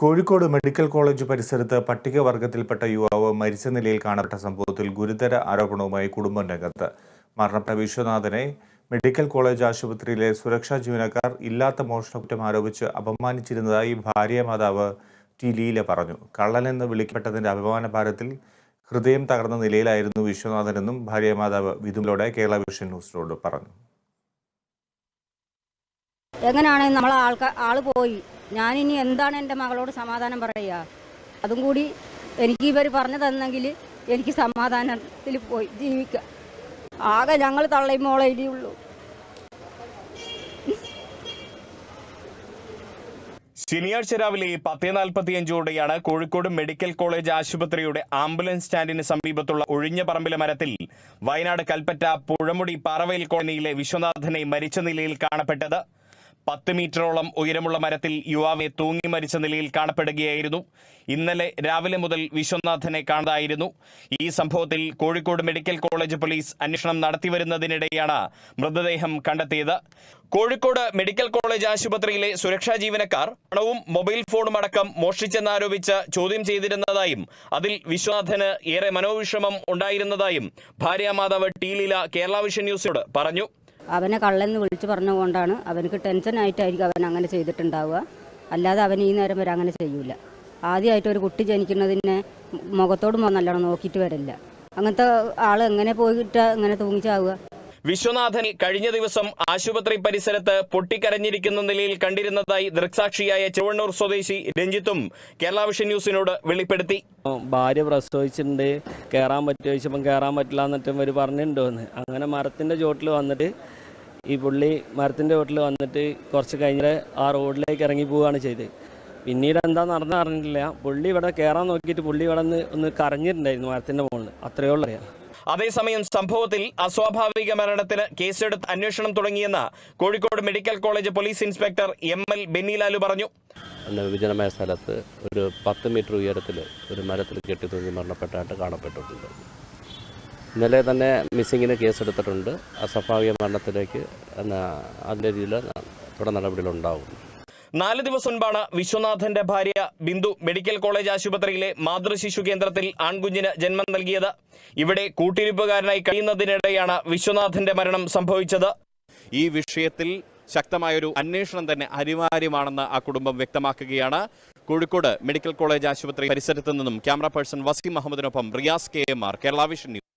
Kozhikode medical college പരിസരത്ത് പട്ടികവർഗത്തിൽപ്പെട്ട യുവാവ് മരിച്ച നിലയിൽ കാണപ്പെട്ട സംഭവത്തിൽ ഗുരുതര ആരോപണവുമായി കുടുംബം രംഗത്ത്. മരണപ്പെട്ട വിശ്വനാഥനെ മെഡിക്കൽ കോളേജ് ആശുപത്രിയിലെ സുരക്ഷാ ജീവനക്കാർ ഇല്ലാത്ത മോഷണക്കുറ്റം ആരോപിച്ച് അപമാനിച്ചിരുന്നതായി ഭാര്യാമാതാവ് ടി ലീല പറഞ്ഞു. കള്ളനെന്ന് വിളിക്കപ്പെട്ടതിന്റെ അപമാനഭാരത്തിൽ ഹൃദയം തകർന്ന നിലയിലായിരുന്നു വിശ്വനാഥനെന്നും ഭാര്യാമാതാവ് വിധുലോടെ കേരള വിഷൻ ന്യൂസിനോട് പറഞ്ഞു. എങ്ങനെയാണ് നമ്മളെ ആള് പോയി, ഞാനിനി എന്താണ് എൻ്റെ മകളോട് സമാധാനം പറയുക? അതും കൂടി എനിക്ക് ഇവർ പറഞ്ഞു തന്നെങ്കിൽ എനിക്ക് സമാധാനത്തിൽ പോയി ജീവിക്കാം. ആകെ ഞങ്ങൾ തള്ളയും മോളെ ഇടിയുള്ളൂ. ശനിയാഴ്ച രാവിലെ 10:45 കോഴിക്കോട് മെഡിക്കൽ കോളേജ് ആശുപത്രിയുടെ ആംബുലൻസ് സ്റ്റാൻഡിന് സമീപത്തുള്ള ഒഴിഞ്ഞ പറമ്പിലെ മരത്തിൽ വയനാട് കൽപ്പറ്റ പുഴമുടി പാറവയൽ കോളനിയിലെ വിശ്വനാഥനെ മരിച്ച നിലയിൽ കാണപ്പെട്ടത്. 10 മീറ്ററോളം ഉയരമുള്ള മരത്തിൽ യുവാവെ തൂങ്ങി മരിച്ച നിലയിൽ കാണപ്പെടുകയായിരുന്നു. ഇന്നലെ രാവിലെ മുതൽ വിശ്വനാഥനെ കാണാതായിരുന്നു. ഈ സംഭവത്തിൽ കോഴിക്കോട് മെഡിക്കൽ കോളേജ് പോലീസ് അന്വേഷണം നടത്തിവരുന്നതിനിടെയാണ് മൃതദേഹം കണ്ടെത്തിയത്. കോഴിക്കോട് മെഡിക്കൽ കോളേജ് ആശുപത്രിയിലെ സുരക്ഷാ ജീവനക്കാർ പണവും മൊബൈൽ ഫോണും അടക്കം മോഷ്ടിച്ചെന്നാരോപിച്ച് ചോദ്യം ചെയ്തിരുന്നതായും അതിൽ വിശ്വനാഥന് ഏറെ മനോവിഷമം ഉണ്ടായിരുന്നതായും ഭാര്യാമാതാവ് ടി ലീല കേരള വിഷൻ ന്യൂസിനോട് പറഞ്ഞു. അവനെ കള്ളെന്ന് വിളിച്ചു പറഞ്ഞുകൊണ്ടാണ്, അവനക്ക് ടെൻഷനായിട്ടായിരിക്കും അവൻ അങ്ങനെ ചെയ്തിട്ടുണ്ടാവുക. അല്ലാതെ അവൻ ഈ നേരം വരെ അങ്ങനെ ചെയ്യൂല. ആദ്യമായിട്ട് ഒരു കുട്ടി ജനിക്കുന്നതിനെ മുഖത്തോട് നല്ലോണം നോക്കിയിട്ട് വരില്ല. അങ്ങനത്തെ ആൾ എങ്ങനെ പോയിട്ട് എങ്ങനെ തൂങ്ങിച്ചാവുക? വിശ്വനാഥൻ കഴിഞ്ഞ ദിവസം ആശുപത്രി പരിസരത്ത് പൊട്ടിക്കരഞ്ഞിരിക്കുന്ന നിലയിൽ കണ്ടിരുന്നതായി ദൃക്സാക്ഷിയായ ചെറുവണ്ണൂർ സ്വദേശി രഞ്ജിത്തും കേരള വിഷൻ ന്യൂസിനോട് വെളിപ്പെടുത്തി. ഭാര്യ പ്രസവിച്ചിട്ടുണ്ട്, കയറാൻ പറ്റുമോ ചോദിച്ചപ്പം കയറാൻ പറ്റില്ല എന്നിട്ടും ഇവർ പറഞ്ഞിട്ടുണ്ടോന്ന്. അങ്ങനെ മരത്തിൻ്റെ ചോട്ടിൽ വന്നിട്ട് ഈ പുള്ളി മരത്തിൻ്റെ ചോട്ടിൽ വന്നിട്ട് കുറച്ച് കഴിഞ്ഞ് ആ റോഡിലേക്ക് ഇറങ്ങി പോവുകയാണ് ചെയ്തത്. പിന്നീട് എന്താ നടന്നു അറിഞ്ഞിട്ടില്ല. പുള്ളി ഇവിടെ കയറാൻ നോക്കിയിട്ട് പുള്ളി ഇവിടെ ഒന്ന് കരഞ്ഞിട്ടുണ്ടായിരുന്നു മരത്തിൻ്റെ മുകളിൽ. അത്രയേ ഉള്ളൂ അറിയാം. അതേസമയം സംഭവത്തിൽ അസ്വാഭാവിക മരണത്തിന് കേസെടുത്ത് അന്വേഷണം തുടങ്ങിയെന്ന് Kozhikode medical college police inspector ML ബെന്നിലാലു പറഞ്ഞു. വിജനമായ സ്ഥലത്ത് ഒരു 10 മീറ്റർ ഉയരത്തിൽ ഒരു മരത്തിൽ കെട്ടിത്തൂങ്ങി മരണപ്പെട്ടായിട്ട് കാണപ്പെട്ടിട്ടുണ്ട്. ഇന്നലെ തന്നെ മിസ്സിങ്ങിന് കേസെടുത്തിട്ടുണ്ട്. അസ്വാഭാവിക മരണത്തിലേക്ക് അതിൻ്റെ രീതിയിൽ തുടർ നടപടികളുണ്ടാവും. 4 ദിവസം മുൻപാണ് വിശ്വനാഥന്റെ ഭാര്യ ബിന്ദു മെഡിക്കൽ കോളേജ് ആശുപത്രിയിലെ മാതൃശിശു കേന്ദ്രത്തിൽ ആൺകുഞ്ഞിന് ജന്മം നൽകിയത്. ഇവിടെ കൂട്ടിരിപ്പുകാരനായി കഴിയുന്നതിനിടെയാണ് വിശ്വനാഥന്റെ മരണം സംഭവിച്ചത്. ഈ വിഷയത്തിൽ ശക്തമായൊരു അന്വേഷണം തന്നെ അനിവാര്യമാണെന്ന് ആ കുടുംബം വ്യക്തമാക്കുകയാണ്. കോഴിക്കോട് മെഡിക്കൽ കോളേജ് ആശുപത്രി പരിസരത്ത് നിന്നും ക്യാമറ പേഴ്സൺ വസീം അഹമ്മദിനൊപ്പം Riyas KMR, Kerala vision news.